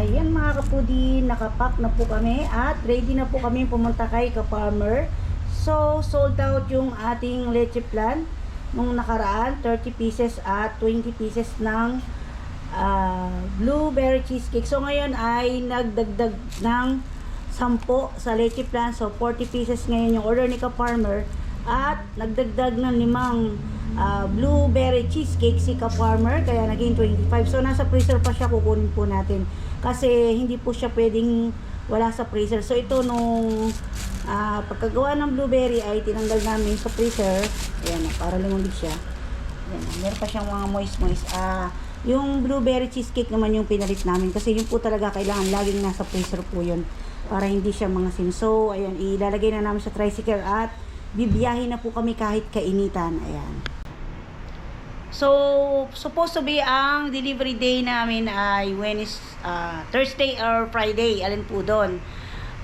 Ayan mga kapudi, nakapack na po kami at ready na po kami pumunta kay Ka-Farmer. So, sold out yung ating leche plan nung nakaraan, 30 pieces at 20 pieces ng blueberry cheesecake. So, ngayon ay nagdagdag ng 10 sa leche plan. So, 40 pieces ngayon yung order ni Ka-Farmer at nagdagdag ng 5 blueberry cheesecake si Ka-Farmer, kaya naging 25. So nasa freezer pa siya, kukunin po natin kasi hindi po siya pwedeng wala sa freezer. So ito nung pagkagawa ng blueberry ay tinanggal namin sa freezer. Ayan, para lumambig siya. Ayan, meron pa siyang mga moist. Yung blueberry cheesecake naman yung pinalit namin kasi yun po talaga kailangan laging nasa freezer po yun para hindi siya mangasim. So ayan, ilalagay na namin sa tricycle at bibiyahin na po kami kahit kainitan. Ayan. So, supposed to be ang delivery day namin ay Thursday or Friday. Alin po doon.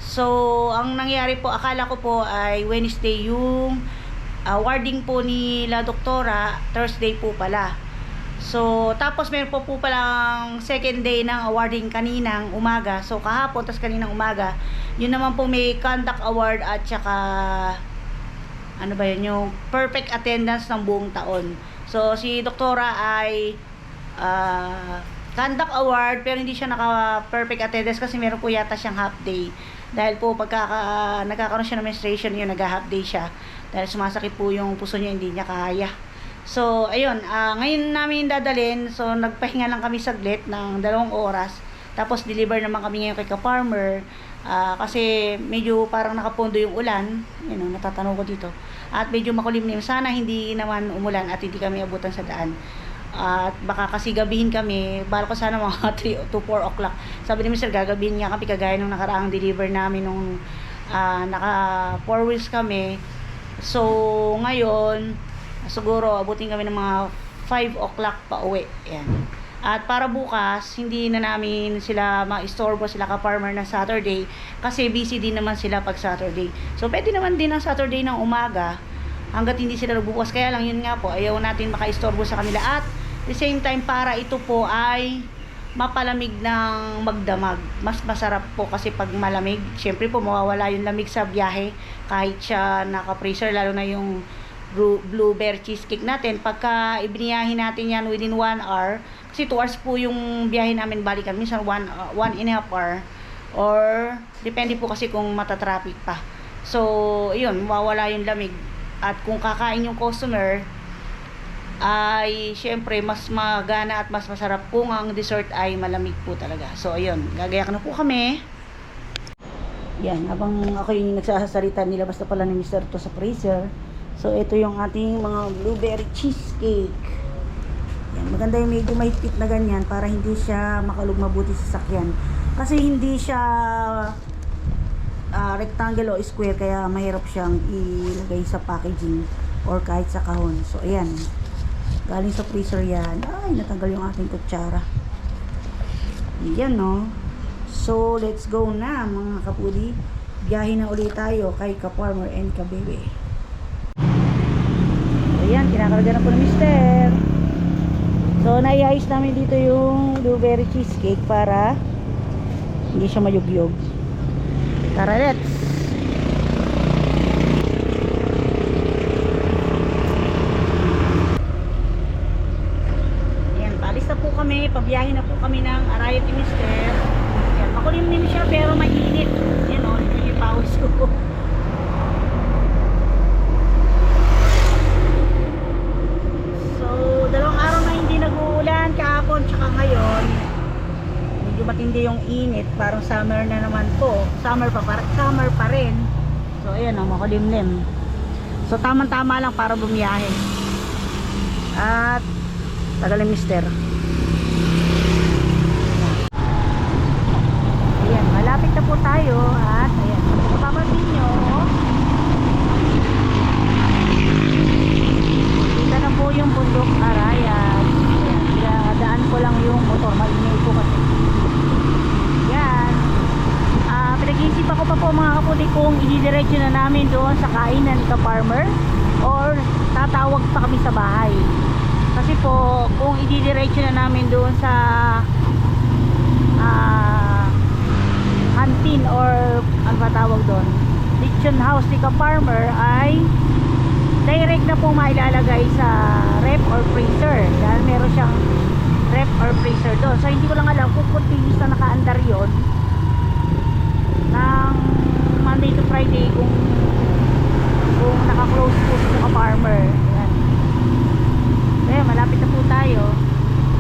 So, ang nangyari po, akala ko po ay Wednesday yung awarding po ni La Doktora. Thursday po pala. So, tapos meron po palang second day ng awarding kaninang umaga. So, kahapon, tas kaninang umaga. Yun naman po may conduct award at saka ano ba yun, yung perfect attendance ng buong taon. So, si Doktora ay conduct award pero hindi siya naka-perfect attendance kasi meron po yata siyang half day. Dahil po nagkakaroon siya ng menstruation yun, nag-half day siya. Dahil sumasakit po yung puso niya, hindi niya kaya. So, ayun, ngayon namin dadalhin. So, nagpahinga lang kami saglit ng 2 oras. Tapos, deliver naman kami ngayon kay Ka-Farmer. Kasi medyo parang nakapondo yung ulan. Yun, natatanaw ko dito. At medyo makulimlim. Sana hindi naman umulan at hindi kami abutan sa daan. At baka kasi gabihin kami. Bala ko sana mga 3 to 4 o'clock. Sabi ni Mr. gagabihin nga kami kagaya nung nakaraang deliver namin nung naka 4 wheels kami. So ngayon siguro abutin kami ng mga 5 o'clock pa uwi. Ayan. At para bukas, hindi na namin sila ma-istorbo sila Ka-Farmer na Saturday kasi busy din naman sila pag Saturday. So, pwede naman din ang Saturday ng umaga hanggat hindi sila nagbukas. Kaya lang yun nga po, ayaw natin maka-istorbo sa kanila. At the same time, para ito po ay mapalamig ng magdamag. Mas masarap po kasi pag malamig. Siyempre po, mawawala yung lamig sa biyahe kahit siya naka-freezer, lalo na yung blueberry cheesecake natin. Pagka ibiniyahin natin yan within 1 hour, kasi 2 hours po yung biyahe namin balikan, minsan 1.5 hour or depende po kasi kung matatraffic pa. So yun, mawawala yung lamig. At kung kakain yung customer ay syempre mas magana at mas masarap kung ang dessert ay malamig po talaga. So ayun, gagayak na po kami. Yan, habang ako yung nagsasalita, nilabas na pala ni Mr. to sa freezer. So ito yung ating mga blueberry cheesecake. Yan, maganda yung medyo mahigpit na ganyan para hindi siya makalug mabuti sa sakyan. Kasi hindi siya rectangle o square, kaya mahirap siyang ilagay sa packaging or kahit sa kahon. So ayan, galing sa freezer yan. Ay, natanggal yung ating kutsara. Yan, no. So let's go na mga kapudi. Biyahe na ulit tayo kay Ka-Farmer and Ka-Bebe. Ayan, kinakarga na po ng Mister. So, naiayos namin dito yung blueberry cheesecake para hindi siya mayugyog. Tara, let's! Ayan, paalis na po kami. Pabiyahin na po kami ng Arayat ni Mister. Ayan, makulimlim siya pero mainit. Ayan o, yung pawis ko. Kahapon tsaka ngayon medyo matindi yung init, parang summer na naman po, summer pa rin. So ayan o, makulimlim. So tamang tama lang para bumiyahe. At tagal ni Mister. Ayan, malapit na po tayo. At ayan, papapansin nyo, dito na po yung bundok Arayat. Daan ko lang yung motor, maingay po kasi. Yan. Pinag-iisipan ko pa po mga kapuli kung i-diretso na namin doon sa kainan ni Ka-Farmer or tatawag pa kami sa bahay. Kasi po kung i-diretso na namin doon sa tawag doon, leachon house ni ka-farmer ay direct na po mailalagay sa ref or freezer dahil meron siyang ref or freezer doon. So hindi ko lang alam kung continuous na nakaandar yon ng Monday to Friday kung naka-close po sa ka-farmer. Ayan. Kaya malapit na po tayo.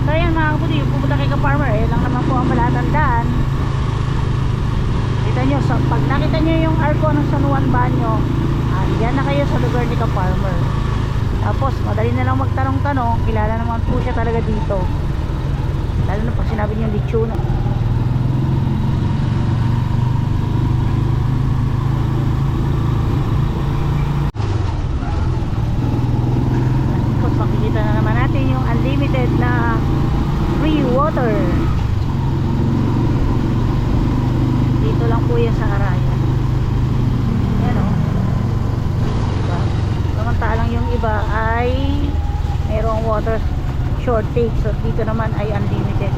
So ayan mga kaputi, yung pumunta kay ka-farmer, eh lang naman po ang palatandaan. Kita nyo, so, pag nakita nyo yung arko ng San Juan Banyo, yan na kayo sa lugar ni ka-farmer. Tapos madali na lang magtanong-tanong, kilala naman po siya talaga dito, lalo na pag sinabi niyo lechon. Tapos makikita na naman natin yung unlimited na free water. Dito lang po yan sa Arayan. Yan o. Diba? Samantalang yung iba ay mayroong water shortage. So dito naman ay unlimited.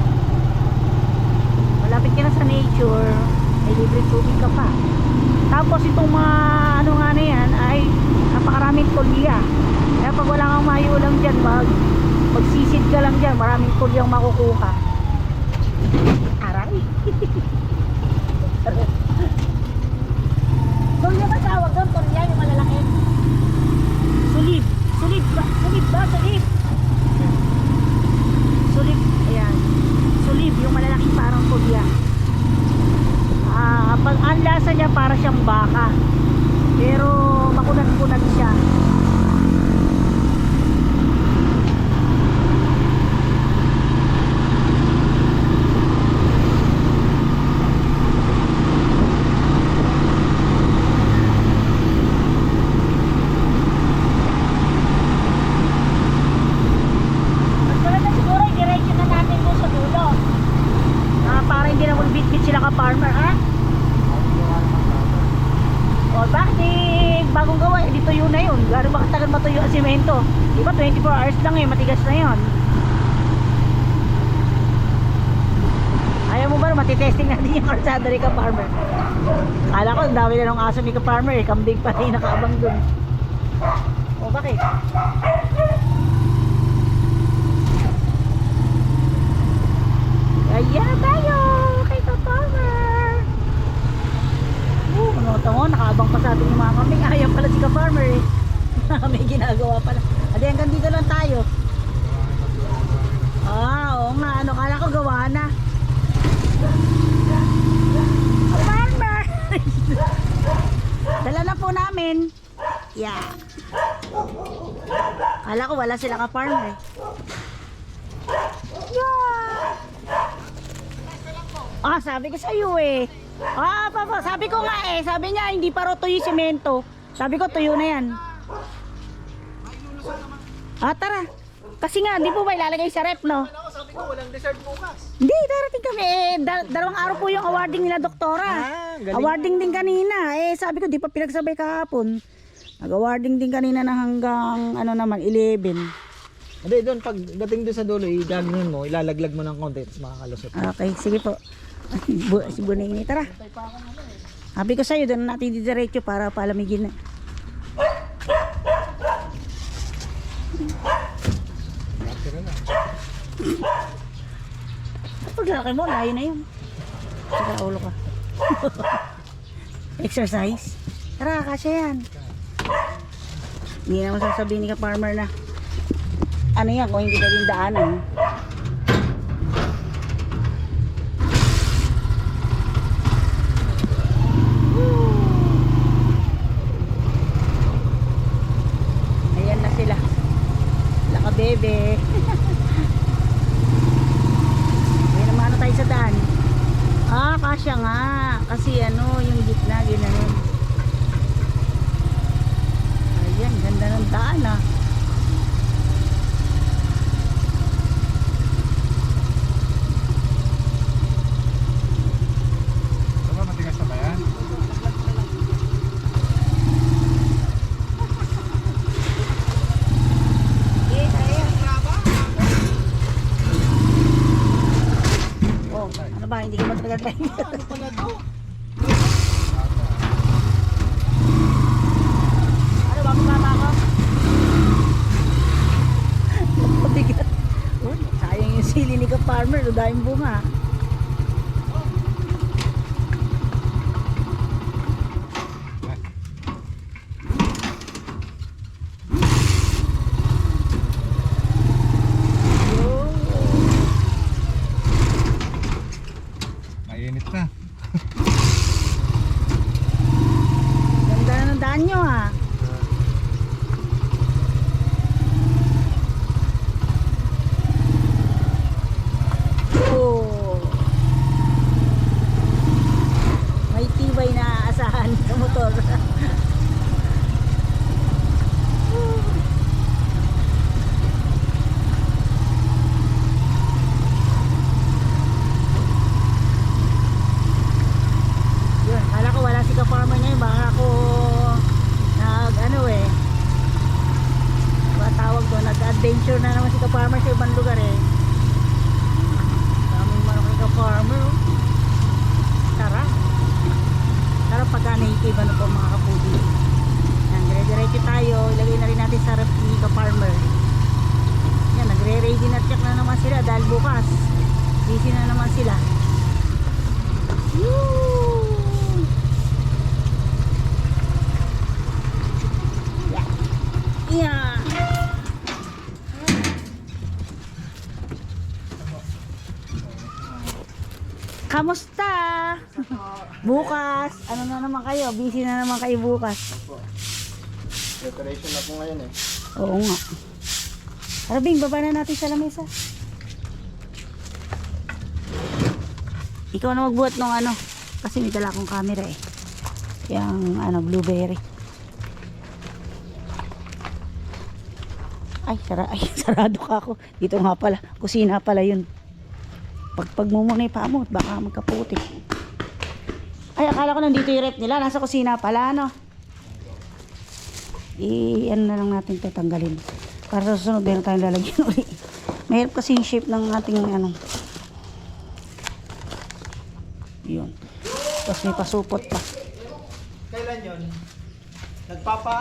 Malapit ka na sa nature, may libre tubig ka pa. Tapos itong mga ano nga na yan ay napakaraming tulya. Kaya pag wala kang mayulang dyan, magsisid ka lang dyan, maraming tulyang makukuha. Aray. Tulya ba tawag doon? Tulya yung malalaki? Sulib. Sulib ba? Sulib ba? Sulib. Sulib. Ayan. Sulib yung malalaking parang tulya. Pag ang lasa niya para siyang baka. Pero makunat-kunat siya. Sila ka-farmer, ha? O, bakit? Bagong gawa, dito yun na yun. Gano'n ba katagal matuyo ang simento? Diba 24 hours lang eh, matigas na yun. Ayaw mo ba matitesting natin yung karsada ni ka-farmer? Kala ko, ang dami na ng aso ni ka-farmer eh. Kambing pa rin nakaabang dun. O, bakit? Ayan na tayo! Farmer. Ano ito mo? Nakaabang pa sa atin yung mga kambing. Ayaw pala si ka-farmer eh. May ginagawa pala. Adi hanggang dito lang tayo. Oo nga. Ano, kala ko gawa na. Farmer! Dala na po namin. Yeah. Kala ko wala sila ka-farmer eh. Ah, sabi ko sa iyo eh. Papa, sabi ko nga eh. Sabi niya hindi pa raw tuyo yung semento. Sabi ko tuyo na yan. Tara. Kasi nga, di po ba ilalagay sa rep, no? Sabi ko, walang dessert bukas. Hindi, darating kami eh. Dalawang araw po yung awarding nila, doktora. Awarding din kanina. Eh, sabi ko, di pa pinagsabay kahapon. Nag-awarding din kanina na hanggang, ano naman, 11. Hindi, doon, pag dating doon sa dulo, gagawin mo, ilalaglag mo ng konti, tapos makakalusot. Okay, sige po. Si Bunini, tara. Sabi ko sa'yo, doon natin didiretso para palamigin na. Paglalaki mo, layo na yun. Saka ulo ka. Exercise. Tara, kasya yan. Hindi naman sasabihin ni ka-farmer na ano yan kung hindi ka din daanan. Ayan na sila. Laka bebe. May naman tayo sa daan. Kasya nga. Kasi ano, yung gitna, ginanon. Ayan, ganda ng daan ah. Hindi ka matagal tayo. Baba ako. Pabigat. Oh, sayang yung sili ni ka-farmer. Dahil bunga. Mainit na. Ganda na ng daan nyo ah. Oh. May tibay na aasahan sa motor. Yun, kala ko wala si ka-farmer ngayon, baka ako tawag doon, nag-adventure na naman si ka-farmer sa ibang lugar eh. Daming manok ni ka-farmer oh. Sarap pagka native ano po mga kapudi. Yan, dire-diretso tayo, ilagay na rin natin sa rep ni ka-farmer. Yan, nagre-ready na check na naman sila dahil bukas busy na naman sila. Woo! Yeah. Kamusta? Bukas, ano na naman kayo? Busy na naman kayo bukas. Preparation na po ngayon eh. Oo nga. Arabing, baba na natin sa lamesa. Ikaw na magbuhat ng ano. Kasi may dala akong camera eh. Yung blueberry. Ay, sarado ka ako. Dito nga pala. Kusina pala yun. Pag mo muna yung paa mo, baka magkaputik. Ay, akala ko nandito yung rep nila. Nasa kusina pala, no? Ano na lang natin ito, tanggalin. Para sa susunod, meron tayong lalagyan ulit. Mahirap kasi yung shape ng ating ano. Yun. Tapos may pasupot pa. Kailan yun? Nagpapa...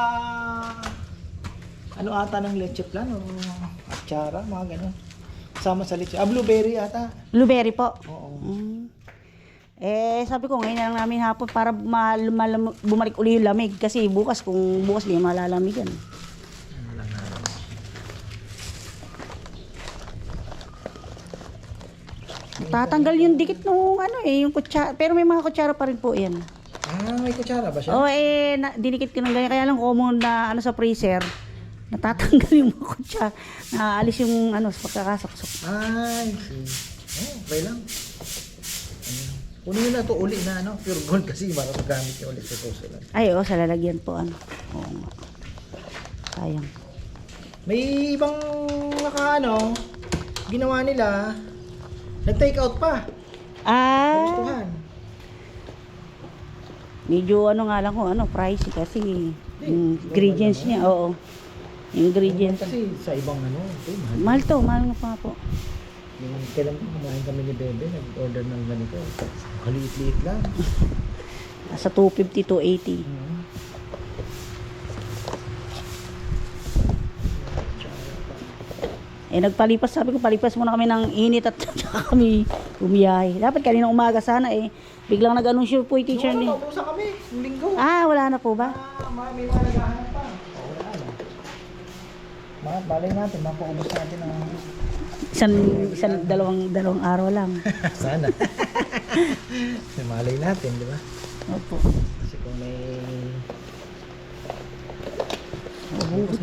Ano ata ng leche plan? O atsara, mga ganun. Kasama sa leche. Blueberry ata. Blueberry po. Oo. Sabi ko ngayon na lang namin hapon para bumalik uli yung lamig. Kasi bukas, kung bukas di malalamigan. Tatanggal yung dikit nung yung kutsara. Pero may mga kutsara pa rin po yan. May kutsara ba siya? Oo, dinikit ko ng ganyan. Kaya lang common na sa freezer. Natatanggal yung mga kutsara. Naalis yung sa pagkakasaksok. Ay, see. Okay lang. Kunin nyo na ito uli na pure gold kasi para magamit nyo ulit sa susunod. Ay, sa lalagyan po Oo nga. Sayang. May ibang ginawa nila. Nag-take out pa. Gustuhan. Medyo nga lang pricey kasi yung ingredients niya, oo. Ingredients. Kasi sa ibang Mahal to, mahal mo pa po. Yung kailan kumain kami ni Bebe, nag-order ng ganito. Kaliit-liit lang. Sa 250 to 80. Nagpalipas, sabi ko palipas muna kami ng init at saka kami umiyahe. Dapat kanina umaga sana biglang nag-anunsyo po yung teacher ni. Naubusan kami, yung linggo. Wala na po ba? May mga naghahanap pa. Wala na. Balay natin, mapaubos natin ang... Isang dalawang araw lang. Sana. Malay natin, di ba? Opo. Kasi kung may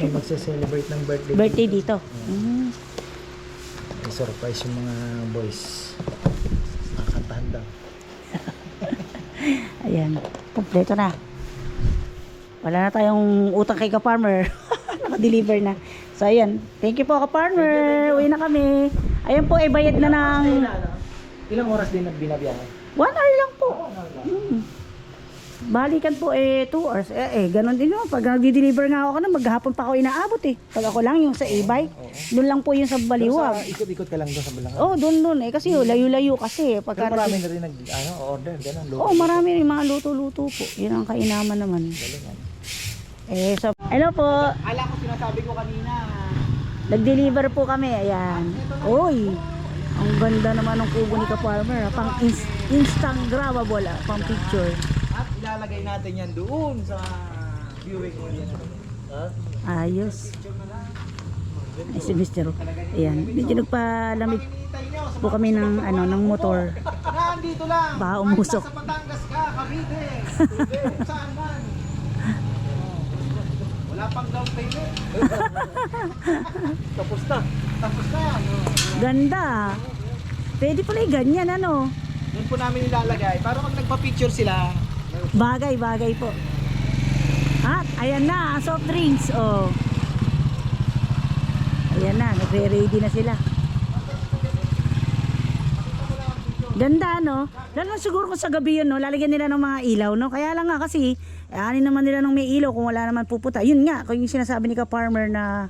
magse-celebrate ng birthday dito. May surprise yung mga boys. Nakakantahan daw. Ayan, kompleto na. Wala na tayong utang kay ka-farmer. Naka-deliver na. So ayan, thank you po ka-farmer. Uwi na kami. Ayan po, bayad na ng... Ilang oras din binabiyahe? 1 hour lang po. Balikan po 2 hours. Ganon din yun. Pag nag-deliver nga ako maghapon pa ako inaabot Pag ako lang yung sa e-bike, doon lang po yung sa Baliwag. Ikot-ikot ka lang doon sa Balangay. Doon kasi layo-layo kasi. Pero marami na rin nag-order, gano'n. Marami rin mga luto-luto po. Yun ang kainaman naman. Galingan. So, hello po. Alam ko sinasabi ko kanina. Nag-deliver po kami. Ayan. Uy, ang ganda naman ng kubo ni ka-farmer. Pang Instagrammable, pang picture. At ilalagay natin yan doon sa viewing area. Ayos. Ay, si Mr. Ayan. Medyo nagpalamig po kami ng, ng motor. Nandito lang. Baka umusok. Sa Batangas ka, Cavite. Saan man. Wala pang down payment. Tapos na. Tapos na. Ganda. Pwede pala yung ganyan, ano? Doon po namin ilalagay. Para pag nagpa-picture sila. Bagay po. At, ayan na, soft drinks. Oh. Ayan na, nagre-ready na sila. Ganda, no? Lalo siguro kung sa gabi yun, no? Lalagyan nila ng mga ilaw, no? Kaya lang nga kasi, ani naman nila ng may ilaw kung wala naman puputa. Yun nga, kung yung sinasabi ni ka-farmer na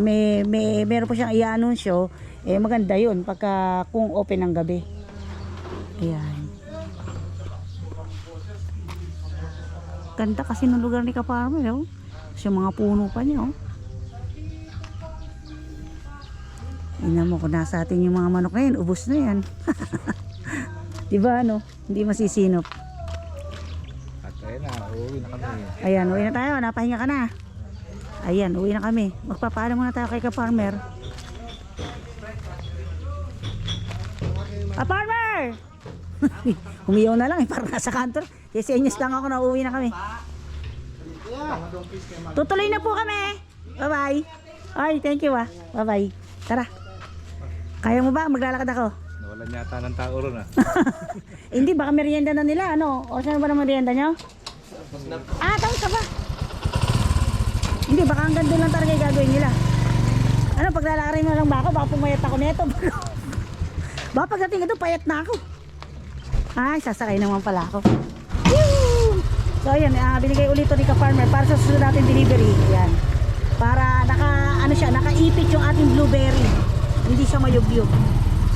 meron po siyang i-anunsyo, maganda yun pagka kung open ng gabi. Ayan. Ganda kasi ng lugar ni ka-farmer, no? Kasi yung mga puno pa niya, oh. Tingnan mo kung nasa atin yung mga manok na yan, ubos na yan. Diba, no? Hindi masisinop. At ayun na, uuwi na kami. Ayan, uwi na tayo. Napahinga ka na. Ayan, uwi na kami. Magpapaalam muna tayo kay ka-farmer. Ka-farmer! Umiyaw na lang, parang nasa kantor. Kasi inyos lang ako na uwi na kami. Tutuloy na po kami. Bye-bye. Ay, thank you Bye-bye. Tara. Kaya mo ba? Maglalakad ako. Nawalan yata ng tao ron Hindi, baka merienda na nila, ano? O saan ba na merienda nyo? Tapos ka ba? Hindi, baka hanggang doon lang talaga yung gagawin nila. Ano, paglalakarin mo lang ba ako? Baka pumayat ako neto. Baka pagdating ka doon, payat na ako. Ay, sasakay naman pala ako. Woo! So, ayan, binigay ulit ito ni ka-farmer para sa susunod natin delivery. Ayan. Para nakaipit yung ating blueberry. Hindi siya mayugyug.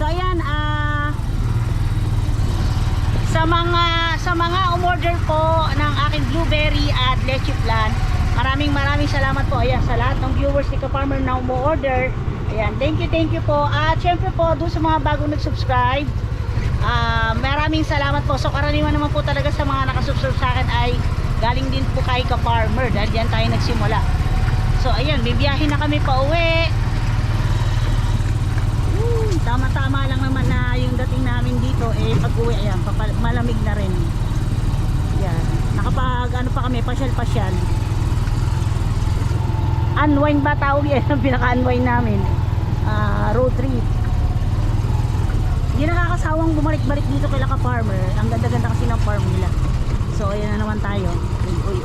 So ayan, sa mga umorder po ng aking blueberry at leche flan, maraming salamat po. Ayan, sa lahat ng viewers ni ka-farmer na umo-order. Ayan, thank you po. At syempre po, doon sa mga bagong nag-subscribe, maraming salamat po. So karaniwan naman po talaga sa mga nakasubscribe sa akin ay galing din po kay ka-farmer dahil diyan tayo nagsimula. So ayan, bibiyahin na kami pa uwi. Tama-tama lang naman na yung dating namin dito pag uwi, ayan, malamig na rin. Yan, nakapag pa kami, pasyal. Unwind ba tawag yan? Ang pinaka-unwind namin, road trip. Hindi nakakasawang bumalik-balik dito kay ka-farmer. Ang ganda-ganda kasi ng farm nila. So ayan na naman tayo. Uy.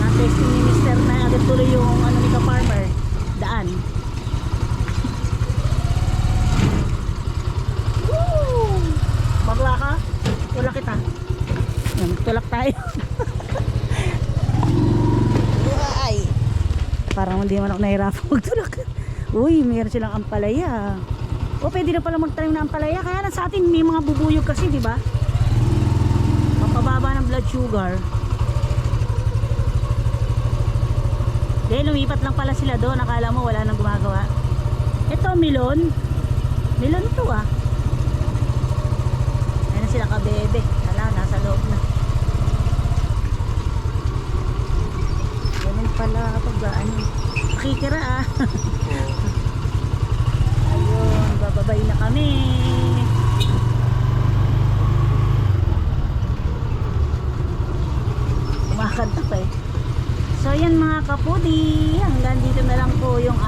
Na-testing ni Mr. na agad tuloy yung ni ka-farmer daan. Bagla ka? Tulak kita. Yan, tulak tayo. Ay. Parang hindi man ako nahirapan magtulak. Uy, mayroon silang ampalaya. Pwede na pala magtanim ng ampalaya. Kaya lang sa atin may mga bubuyog kasi, di ba? Pampababa ng blood sugar. Dahil lumipat lang pala sila doon. Akala mo wala nang gumagawa. Ito, melon. Melon to Ayan sila ka-bebe. Hala, nasa loob na. Ganun pala pag makikira Ayun, bababay na kami. Kumakanta pa So yan mga kapudi, hanggang dito na lang po yung